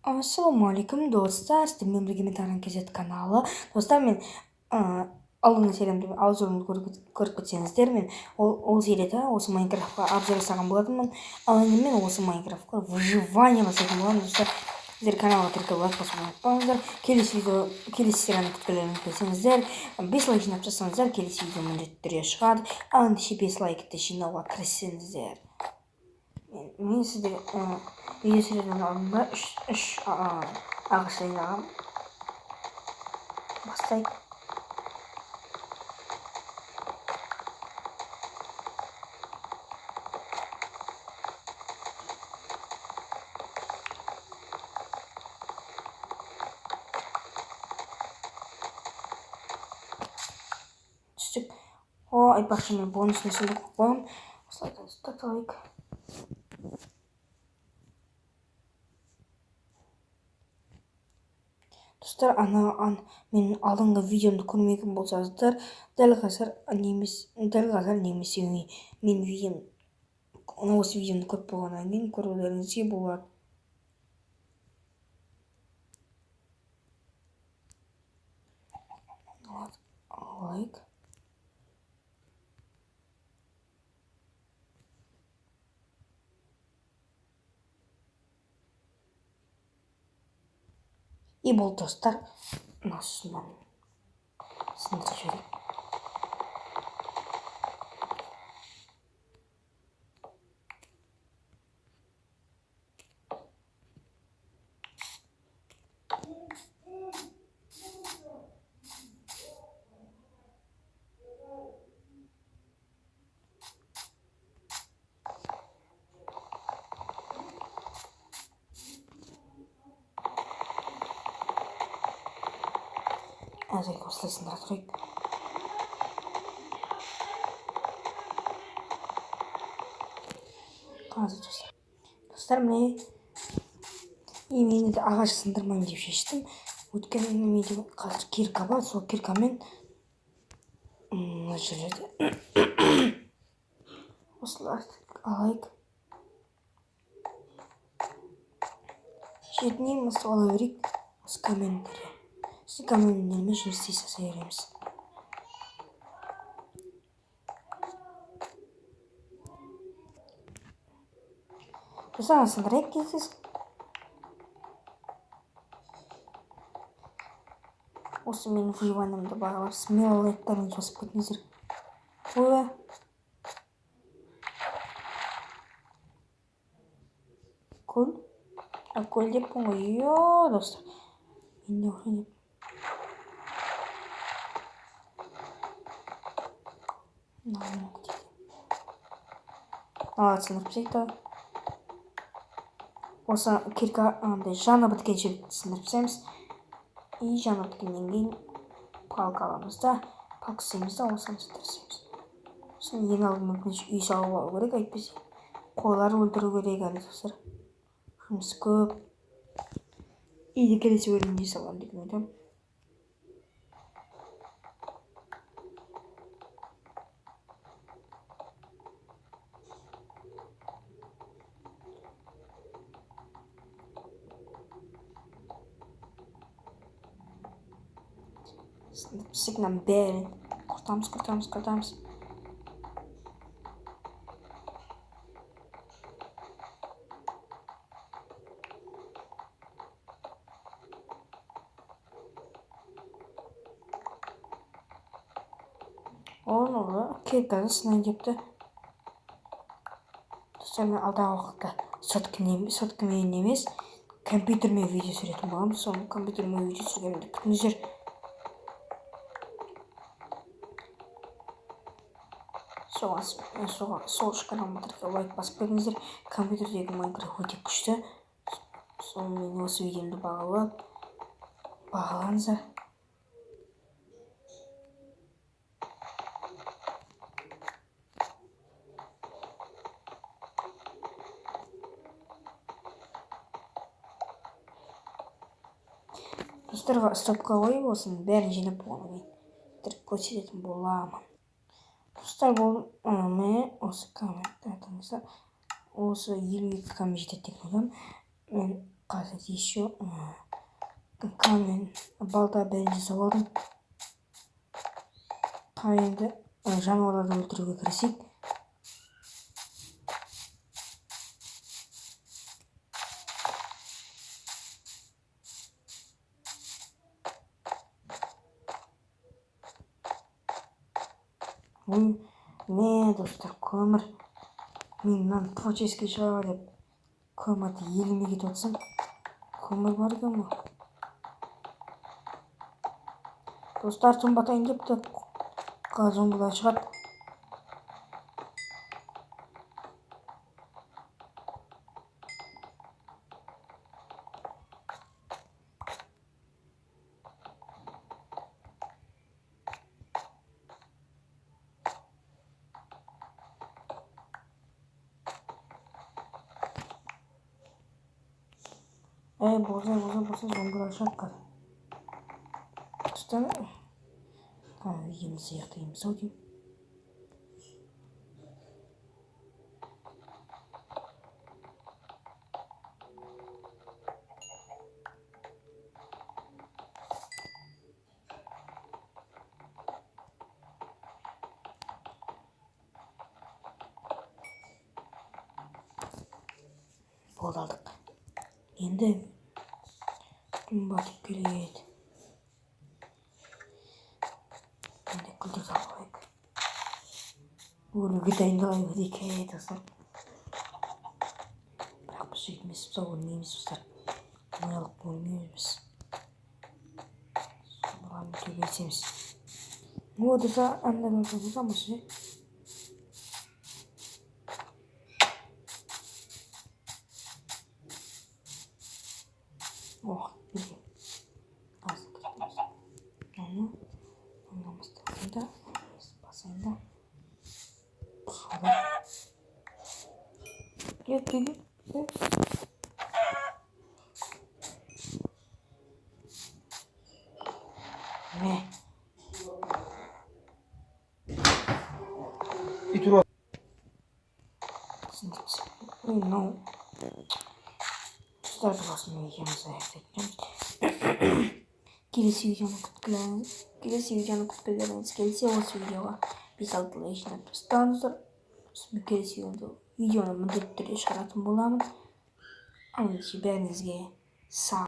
Ассалаумағалейкум достар, сіздермен бірге Метаран Кезет каналы. Достар, мен алдыңғы сериямды аудионы көріп кетсеңіздер, мен ол серияда осы Майнкрафтқа обзор жасаған болатынмын. Ал енді мен осы Майнкрафтқа выживание жасайтын боламын. Достар, сіздер каналға кіріп лайк басуды ұмытпаңыздар. Келесі серияны күткілерін келсеңіздер, 5 лайк жинап жасаңыздар, келесі видео міндетті түрде шығады. Ал ендеше 5 лайкты жинауға кіріссеңіздер. Мен сіздер видео сериядан алдында үш ағаш жинағам. Бастайық. Түстік. Айтпақшы, мен бонусный сундук қойып қоямын. Осылай ұстатайық. Достар, мен алдыңғы видеомды көрмеген болсаңыздар, дәл қазір немесе мен осы видеомды көріп болғаннан кейін көрулеріңізге болады. Лайк. И бұл достар, насынан сындырып жіберейік. Әзір осылай сындыра тұрайық. Достар, міне мен де ағаш сындырмайын деп шештім. Өйткені менде қазір кирка бар, сол киркамен мына жерде осылай алайық. Жетінен мысып ала берейік осы каменьдерді. Осы каменьдермен жұмыс жасай береміз. Достар, сындырайық келсіз. Осы менің выживаниемді бағалап смело лайктармен жазып кетіңіздер. Ой, көл деппін ғой. Достар, мен не оқиын деп. Сындырып тастайық та. Осы кирка жаны біткенше сындырып тастаймыз. И жаны біткеннен кейін палка аламыз да, палка істейміз да, осыны сындырсаймыз. Сосын ең алдымен үй салып алу керек, әйтпесе қойлар өлтіру керек әлі достар. Жұмыс көп. Үйді келесі бөлімде саламын деген ойдамын. Сигнам бәрін құртамыз. Оны кирканы сынайын депті. Достар, мен алдағы уақытта соткамен емес, компьютермен видео түсіретін боламын. Соны компьютермен видео түсіргенімді күтіңіздер. Сол каналымға лайк басып беріңіздер. Компьютердегі Майнкрафт өте күшті. Сонымен осы видеомды бағалаңыздар. Достарға стопқа қойып, осының бәрін жинап болғаннан кейін көрсететін боламын. Достар, бұл міне осы коммент айтыңыздар. Осы 22 коммент жетеді деп ойлаймын. Мен қазір еще камень балта бәрін жасап алдым. Енді жануарларды өлтіруге кірісейік. Не достар, көмір менен творческий шыға деп көмірді еліме кетіп отырсам, көмір бар екен ғой. Достар, түн батайын депті, зомбилар шығады. Болса зомбилар шығады қазір. Достар, видеоны аяқтаймыз ау деймін. Болды, алдық. Енді түн батып келеді. Енді күлдірді алайық. Өлуге дайындалайық өдеке, достар. Бірақ біз сөйтмес біз өлмейміз, достар. Оңайлық өлмейміз біз. Соңғыларын төбелесеміз. Достар, әндерін жазамыз, Bildim. Az kırmızı. Onu anlamıştığında basayında şurada. Gel. Ne? Bir tur at. No. Start basmayı yanımıza ekleyelim. Келесі видеоны күтпегеніңіз келсе, осы видеоға 5-6 лайк жинап тастаңыздар. Келесі видеоны міндетті түрде шығаратын боламын. Бәріңізге сау